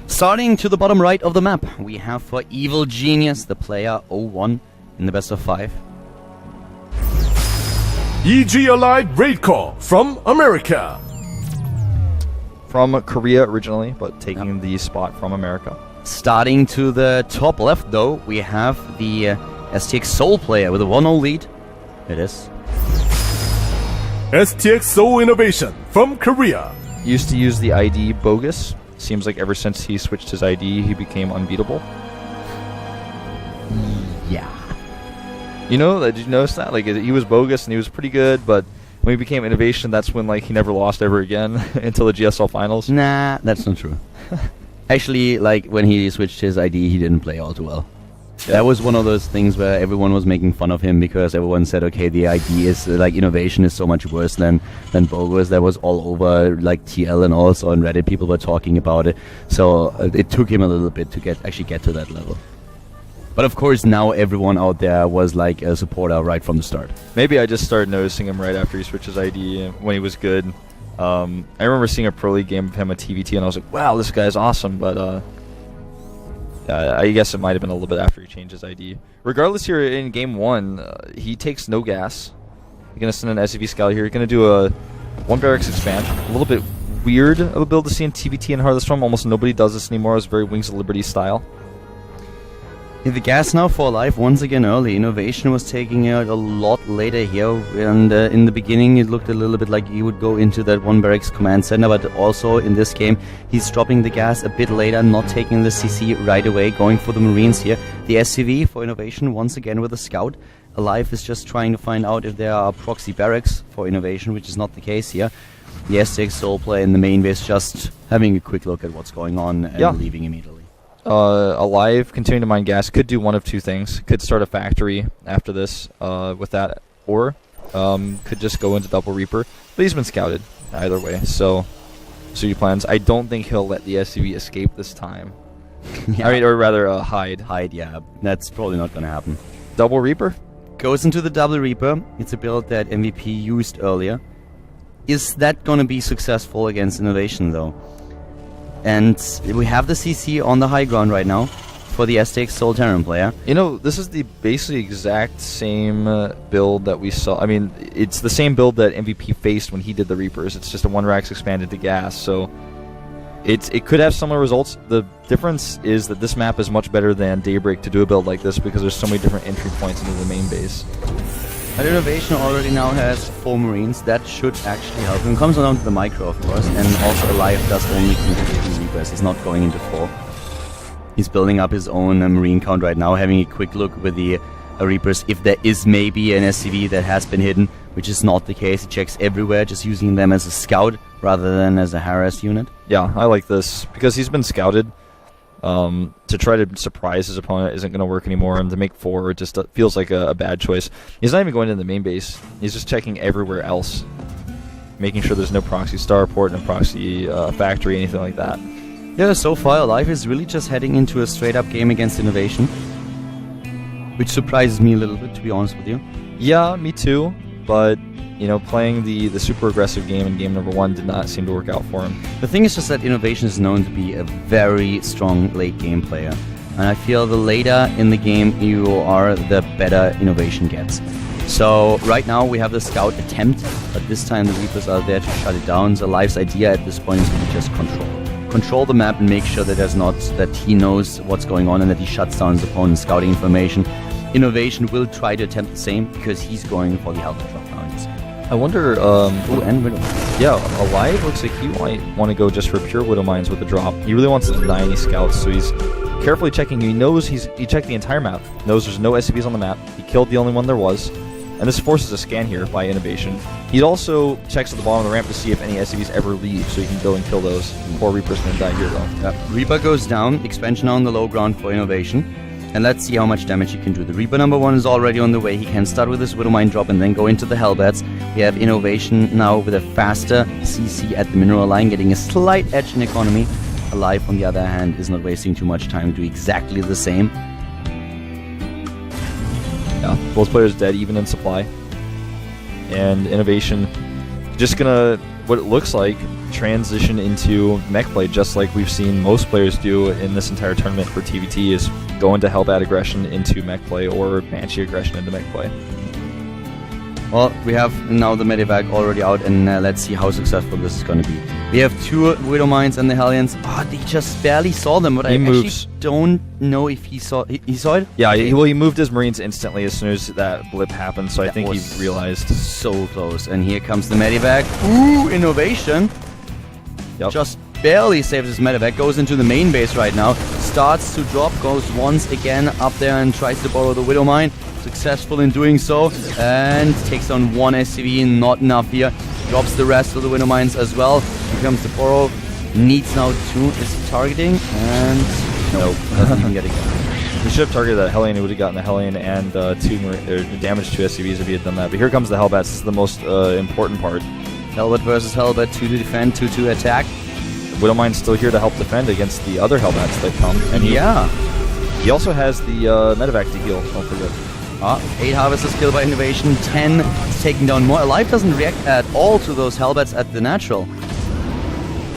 Starting to the bottom right of the map, we have for Evil Genius the player Ro8 in the best of 5. EG Alive raid call from America. From Korea originally, but taking the spot from America. Starting to the top left, though, we have the STX Soul player with a 1-0 lead. It is. STX Soul Innovation from Korea. Used to use the ID bogus. Seems like ever since he switched his ID, he became unbeatable. Yeah. You know, did you notice that? Like, he was bogus and he was pretty good, but when he became Innovation, that's when, like, he never lost ever again until the GSL finals. Nah, that's not true. Actually, like, when he switched his ID, he didn't play all too well. Yeah. That was one of those things where everyone was making fun of him because everyone said, okay, the ID is, like, Innovation is so much worse than bogus. That was all over, like, TL and also on Reddit, people were talking about it. So it took him a little bit to actually get to that level. But of course, now everyone out there was like a supporter right from the start. Maybe I just started noticing him right after he switched his ID when he was good. I remember seeing a Pro League game of him at TVT, and I was like, wow, this guy's awesome, but I guess it might have been a little bit after he changed his ID. Regardless, here in Game 1, he takes no gas. He's going to send an SCV Scout here. He's going to do a 1 barracks expansion. A little bit weird of a build to see in TVT and Heart of the Storm. Almost nobody does this anymore. It's very Wings of Liberty style. The gas now for Alive once again early. Innovation was taking out a lot later here, and in the beginning it looked a little bit like he would go into that 1 barracks command center, but also in this game he's dropping the gas a bit later, not taking the CC right away, going for the Marines here. The SCV for Innovation once again with a scout. Alive is just trying to find out if there are proxy barracks for Innovation, which is not the case here. The STX Soul player in the main base just having a quick look at what's going on and leaving immediately. Alive, continuing to mine gas, could do one of two things. Could start a factory after this with that, or could just go into Double Reaper. But he's been scouted either way, so he plans. I don't think he'll let the SCV escape this time. Yeah. I mean, or rather, hide. Hide, yeah. That's probably not going to happen. Double Reaper? Goes into the Double Reaper. It's a build that MVP used earlier. Is that going to be successful against Innovation, though? And we have the CC on the high ground right now for the STX Soul Terran player. You know, this is the basically exact same build that we saw. I mean, it's the same build that MVP faced when he did the Reapers. It's just a 1 racks expanded to gas, so it could have similar results. The difference is that this map is much better than Daybreak to do a build like this because there's so many different entry points into the main base. And Innovation already now has 4 Marines. That should actually help him. Comes down to the micro, of course, and also Alive does only keep 2 Reapers. He's not going into 4. He's building up his own Marine count right now, having a quick look with the Reapers. If there is maybe an SCV that has been hidden, which is not the case. He checks everywhere, just using them as a scout rather than as a harass unit. Yeah, I like this because he's been scouted. To try to surprise his opponent isn't going to work anymore, and to make 4 it just feels like a bad choice. He's not even going into the main base. He's just checking everywhere else, making sure there's no proxy starport, no proxy factory, anything like that. Yeah, so far Alive is really just heading into a straight-up game against Innovation, which surprises me a little bit, to be honest with you. Yeah, me too, but you know, playing the super aggressive game in game number 1 did not seem to work out for him. The thing is just that Innovation is known to be a very strong late game player. And I feel the later in the game you are, the better Innovation gets. So right now we have the scout attempt, but this time the Reapers are there to shut it down. So Alive's idea at this point is to just control the map and make sure that he knows what's going on and that he shuts down his opponent's scouting information. Innovation will try to attempt the same because he's going for the Helmet drop now. I wonder, and Widow. Yeah, Alive looks like he might want to go just for pure Widow Mines with the drop. He really wants to deny any scouts, so he's carefully checking. He knows he checked the entire map, knows there's no SCVs on the map. He killed the only one there was, and this forces a scan here by Innovation. He also checks at the bottom of the ramp to see if any SCVs ever leave, so he can go and kill those. Poor Reaper's gonna die here, though. Yeah. Reaper goes down, expansion on the low ground for Innovation. And let's see how much damage he can do. The Reaper number 1 is already on the way. He can start with his Widow Mine drop and then go into the Hellbats. We have Innovation now with a faster CC at the mineral line, getting a slight edge in economy. Alive, on the other hand, is not wasting too much time to do exactly the same. Yeah, both players dead, even in supply. And Innovation just gonna, what it looks like, transition into mech play, just like we've seen most players do in this entire tournament for TVT, is go into Hellbat aggression into mech play or Banshee aggression into mech play. Well, we have now the Medivac already out, and let's see how successful this is going to be. We have 2 Widow Mines and the Hellions. Oh, they just barely saw them, but I actually don't know if he saw he saw it? Yeah, he moved his Marines instantly as soon as that blip happened, so I think he realized. So close. And here comes the Medivac. Ooh, innovation. Yep. Just barely saves his Medivac, goes into the main base right now, starts to drop, goes once again up there and tries to borrow the Widow Mine. Successful in doing so, and takes on 1 SCV, not enough here. Drops the rest of the Widow Mines as well. Here comes the Borrow. Needs now 2. Is he targeting? And no, doesn't even get a kill. He should have targeted that Hellion. He would have gotten the Hellion and 2 damage to SCVs if he had done that. But here comes the Hellbats. This is the most important part. Hellbat versus Hellbat, 2 to defend, 2 to attack. Widow Mine's still here to help defend against the other Hellbats that come. And he also has the Medivac to heal, don't forget. 8 Harvesters killed by Innovation, 10 is taking down more. Alive doesn't react at all to those Hellbats at the natural.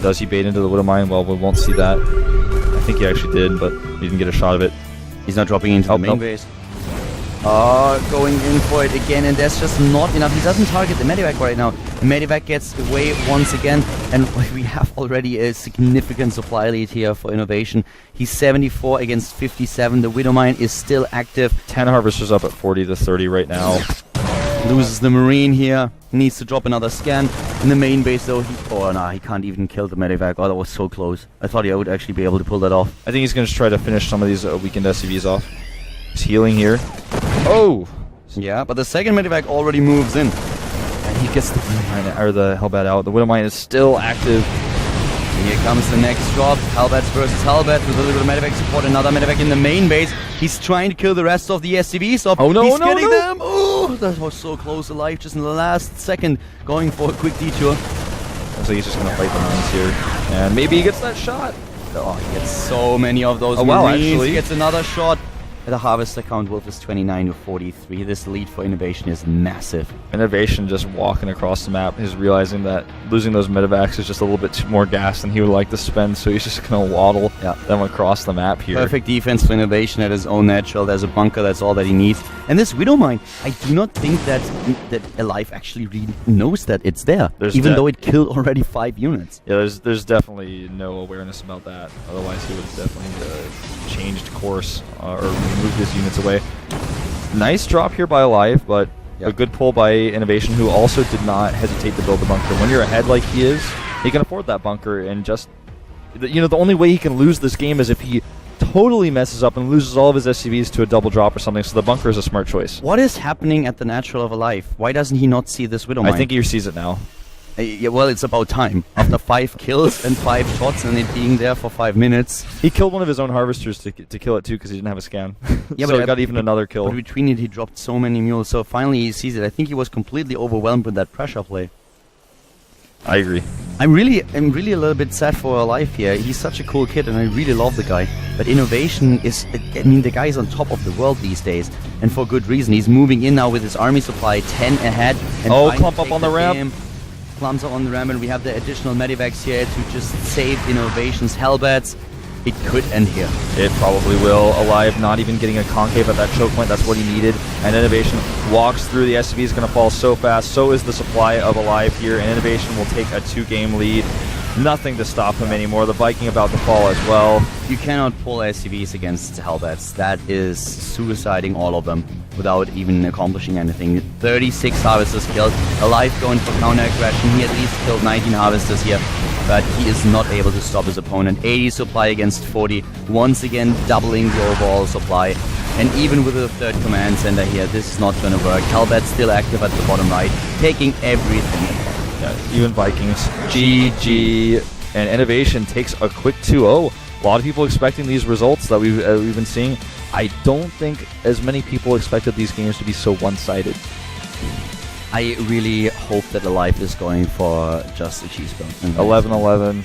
Does he bait into the Widow Mine? Well, we won't see that. I think he actually did, but he didn't get a shot of it. He's not dropping into the main base. Going in for it again, and there's just not enough. He doesn't target the Medivac right now. The Medivac gets away once again, and we have already a significant supply lead here for Innovation. He's 74 against 57. The Widow Mine is still active. 10 Harvesters up at 40 to 30 right now. Loses the Marine here. Needs to drop another scan. In the main base though, he can't even kill the Medivac. Oh, that was so close. I thought he would actually be able to pull that off. I think he's going to try to finish some of these weakened SCVs off. He's healing here. Oh! Yeah, but the second Medivac already moves in. And he gets the Hellbat out. The Widow Mine is still active. And here comes the next drop. Hellbats versus Hellbat with a little bit of Medivac support. Another Medivac in the main base. He's trying to kill the rest of the SCVs. Oh no, he's getting them! Oh, that was so close. Alive just in the last second. Going for a quick detour. So he's just going to fight the Marines here. And maybe he gets that shot. Oh, he gets so many of those Marines. Wow, actually. He gets another shot. The Harvester count Wolf is 29 to 43. This lead for Innovation is massive. Innovation just walking across the map is realizing that losing those Medivacs is just a little bit more gas than he would like to spend, so he's just going to waddle them across the map here. Perfect defense for Innovation at his own natural. There's a bunker, that's all that he needs. And this Widow Mine, I do not think that Alive actually really knows that it's there, even though it killed already 5 units. Yeah, there's definitely no awareness about that. Otherwise, he would have definitely changed course or moved his units away. Nice drop here by Alive, but a good pull by Innovation, who also did not hesitate to build the bunker. When you're ahead like he is, he can afford that bunker, and just, the only way he can lose this game is if he totally messes up and loses all of his SCVs to a double drop or something, so the bunker is a smart choice. What is happening at the natural of Alive? Why doesn't he not see this Widow Mine? I think he sees it now. Yeah, well, it's about time. After 5 kills and 5 shots and it being there for 5 minutes. He killed one of his own Harvesters to kill it too because he didn't have a scan. Yeah, so but he got even another kill. But between it, he dropped so many mules. So finally he sees it. I think he was completely overwhelmed with that pressure play. I agree. I'm really a little bit sad for Alive here. He's such a cool kid and I really love the guy. But Innovation is, the guy is on top of the world these days. And for good reason. He's moving in now with his army supply 10 ahead. And clump up on the ramp. Clumps up on the ramp, and we have the additional Medivacs here to just save Innovation's Hellbats. It could end here. It probably will. Alive not even getting a concave at that choke point. That's what he needed. And Innovation walks through. The SCV is going to fall so fast. So is the supply of Alive here. And Innovation will take a 2-game lead. Nothing to stop him anymore. The Viking about to fall as well. You cannot pull SCVs against Hellbats. That is suiciding all of them without even accomplishing anything. 36 Harvesters killed. Alive going for counter-aggression. He at least killed 19 Harvesters here, but he is not able to stop his opponent. 80 supply against 40. Once again, doubling the overall supply. And even with the third command center here, this is not going to work. Hellbat's still active at the bottom right, taking everything. Yeah, even Vikings. GG. And Innovation takes a quick 2-0. A lot of people expecting these results that we've been seeing. I don't think as many people expected these games to be so one-sided. I really hope that Alive is going for just a cheeseburger. 11-11.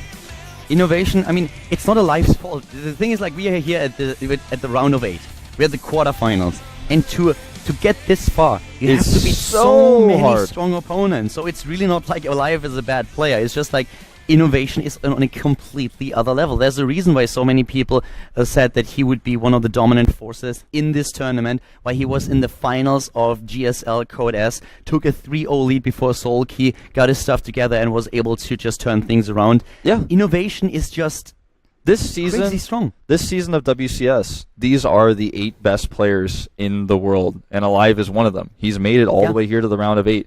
Innovation, it's not Alive's fault. The thing is, we are here at the round of 8. We're at the quarterfinals. And to get this far, you have to beat so many strong opponents. So it's really not like Alive is a bad player. It's just like Innovation is on a completely other level. There's a reason why so many people said that he would be one of the dominant forces in this tournament, why he was in the finals of GSL Code S, took a 3-0 lead before Soulkey, got his stuff together and was able to just turn things around. Yeah. Innovation is just This season, crazy strong. This season of WCS, these are the 8 best players in the world, and Alive is one of them. He's made it all the way here to the round of 8.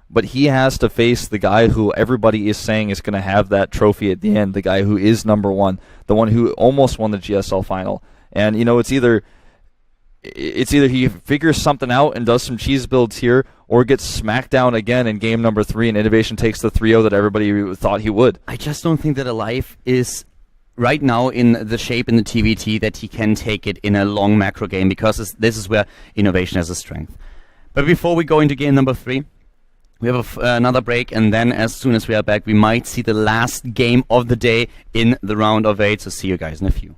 But he has to face the guy who everybody is saying is going to have that trophy at the end, the guy who is number 1, the one who almost won the GSL final. And, you know, it's either he figures something out and does some cheese builds here, or gets smacked down again in game number 3 and Innovation takes the 3-0 that everybody thought he would. I just don't think that Alive is right now in the shape in the TVT that he can take it in a long macro game, because this is where Innovation has a strength. But before we go into game number 3, we have another break, and then as soon as we are back, we might see the last game of the day in the round of 8. So see you guys in a few.